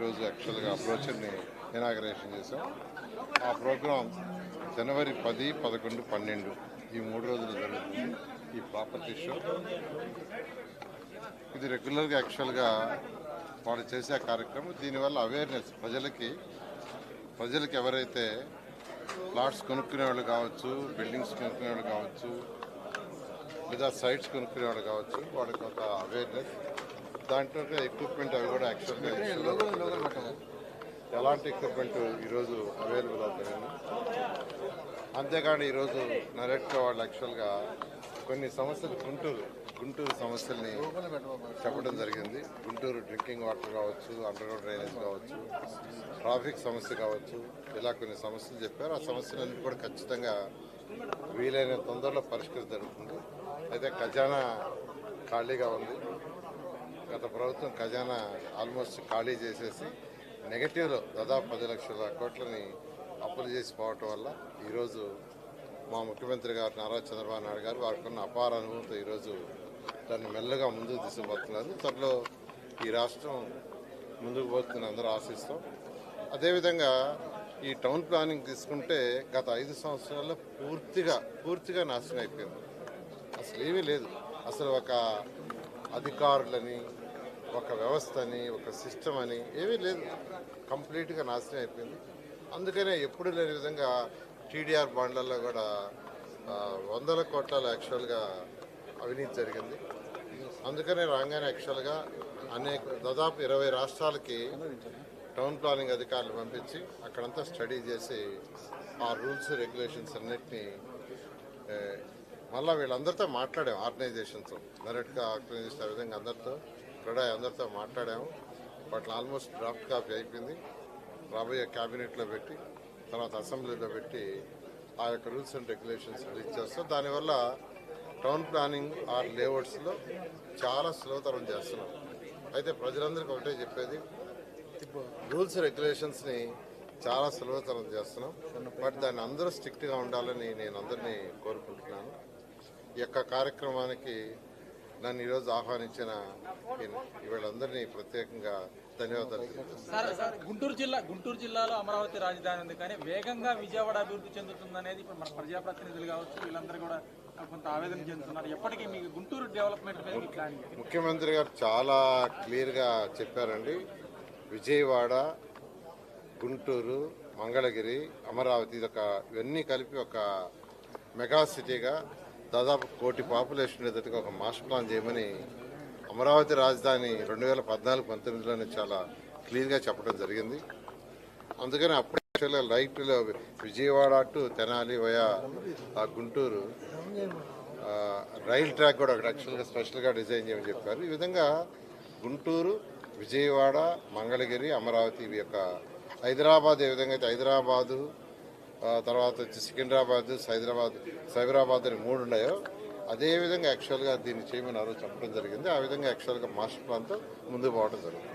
ఈరోజు యాక్చువల్గా బ్రోచర్ని ఇనాగరేషన్ చేసాం. ఆ ప్రోగ్రాం జనవరి 10, 11, 12 ఈ 3 రోజులు జరుగుతుంది. ఈ ప్రాపర్టీ షో ఇది రెగ్యులర్గా యాక్చువల్గా వాళ్ళు చేసే కార్యక్రమం. దీనివల్ల అవేర్నెస్ ప్రజలకి ఎవరైతే ప్లాట్స్ కొనుక్కునే వాళ్ళు కావచ్చు, బిల్డింగ్స్ కొనుక్కునే వాళ్ళు కావచ్చు, లేదా సైట్స్ కొనుక్కునే వాళ్ళు కావచ్చు, వాళ్ళకి ఒక అవేర్నెస్. దాంట్లో ఎక్విప్మెంట్ అవి కూడా యాక్చువల్గా ఎలాంటి ఎక్విప్మెంట్ ఈరోజు అవైలబుల్ అవుతాయని. అంతేకాని ఈరోజు నరేట్గా వాళ్ళు యాక్చువల్గా కొన్ని సమస్యలు గుంటూరు సమస్యల్ని చెప్పడం జరిగింది. గుంటూరు డ్రింకింగ్ వాటర్ కావచ్చు, అండర్గ్రౌండ్ డ్రైనేజ్ కావచ్చు, ట్రాఫిక్ సమస్య కావచ్చు, ఇలా కొన్ని సమస్యలు చెప్పారు. ఆ సమస్యలన్నీ కూడా ఖచ్చితంగా వీలైన తొందరలో పరిష్కరించ జరుగుతుంది. అయితే ఖజానా ఖాళీగా ఉంది. గత ప్రభుత్వం ఖజానా ఆల్మోస్ట్ ఖాళీ చేసేసి నెగటివ్లో దాదాపు 10 లక్షల కోట్లని అప్పులు చేసి పోవటం వల్ల ఈరోజు మా ముఖ్యమంత్రి గారు నారా చంద్రబాబు నాయుడు గారు వారికి ఉన్న అపార అనుభవంతో ఈరోజు దాన్ని మెల్లగా ముందుకు తీసుకుపోతున్నారు. త్వరలో ఈ రాష్ట్రం ముందుకు పోతుందని అందరూ ఆశిస్తాం. అదేవిధంగా ఈ టౌన్ ప్లానింగ్ తీసుకుంటే గత 5 సంవత్సరాల్లో పూర్తిగా నాశనం అయిపోయింది. అసలు ఏమీ లేదు. అసలు ఒక అధికారులని, ఒక వ్యవస్థని, ఒక సిస్టమ్ అని ఏమీ లేదు. కంప్లీట్గా నాశనం అయిపోయింది. అందుకనే ఎప్పుడు లేని విధంగా టీడీఆర్ బాండ్లలో కూడా 100 కోట్ల యాక్చువల్గా అవినీతి జరిగింది. అందుకనే రాగానే యాక్చువల్గా దాదాపు 20 రాష్ట్రాలకి టౌన్ ప్లానింగ్ అధికారులు పంపించి అక్కడంతా స్టడీ చేసి ఆ రూల్స్ రెగ్యులేషన్స్ అన్నిటినీ మళ్ళీ వీళ్ళందరితో మాట్లాడాము. ఆర్గనైజేషన్తో నరేట్గా ఆర్గనైజేషన్ ఆ విధంగా అందరితో మాట్లాడాము. వాటిని ఆల్మోస్ట్ డ్రాఫ్ట్ కాపీ అయిపోయింది. రాబోయే క్యాబినెట్లో పెట్టి తర్వాత అసెంబ్లీలో పెట్టి ఆ యొక్క రూల్స్ అండ్ రెగ్యులేషన్స్ రిలీజ్ చేస్తాం. దానివల్ల టౌన్ ప్లానింగ్ ఆర్ లేఅవుట్స్లో చాలా సులభతరం చేస్తున్నాం. అయితే ప్రజలందరికీ ఒకటే చెప్పేది, రూల్స్ రెగ్యులేషన్స్ని చాలా సులభతరం చేస్తున్నాం. బట్ దాన్ని అందరూ స్ట్రిక్ట్గా ఉండాలని నేను అందరినీ కోరుకుంటున్నాను. ఈ యొక్క కార్యక్రమానికి నన్ను ఈరోజు ఆహ్వానించిన వీళ్ళందరినీ ప్రత్యేకంగా ధన్యవాదాలు. గుంటూరు జిల్లాలో అమరావతి రాజధాని ఉంది, కానీ వేగంగా విజయవాడ అభివృద్ధి చెందుతుందనేది ఇప్పుడు మన ప్రజాప్రతినిధులు కావచ్చు, వీళ్ళందరూ కూడా కొంత ఆవేదన చెందుతున్నారు. ఎప్పటికీ మీకు గుంటూరు డెవలప్మెంట్ మీద ప్లాన్? ముఖ్యమంత్రి గారు చాలా క్లియర్గా చెప్పారండి. విజయవాడ, గుంటూరు, మంగళగిరి, అమరావతి ఇవన్నీ కలిపి ఒక మెగా సిటీగా దాదాపు 1 కోటి పాపులేషన్ ఎదుటిగా ఒక మాస్టర్ ప్లాన్ చేయమని అమరావతి రాజధాని 2014-19లోనే చాలా క్లియర్గా చెప్పడం జరిగింది. అందుకని అప్పుడు యాక్చువల్గా లైట్లో Vijayawada to Tenali via Guntur rail track కూడా ఒకటి యాక్చువల్గా స్పెషల్గా డిజైన్ చేయమని చెప్పారు. ఈ విధంగా గుంటూరు, విజయవాడ, మంగళగిరి, అమరావతి ఇవి యొక్క హైదరాబాద్ ఏ విధంగా అయితే హైదరాబాదు తర్వాత వచ్చి సికింద్రాబాద్, సైబరాబాద్ అని 3 ఉన్నాయో అదేవిధంగా యాక్చువల్గా దీన్ని చేయమని ఆ రోజు చెప్పడం జరిగింది. ఆ విధంగా యాక్చువల్గా మాస్టర్ ప్లాన్తో ముందుకు పోవడం జరిగింది.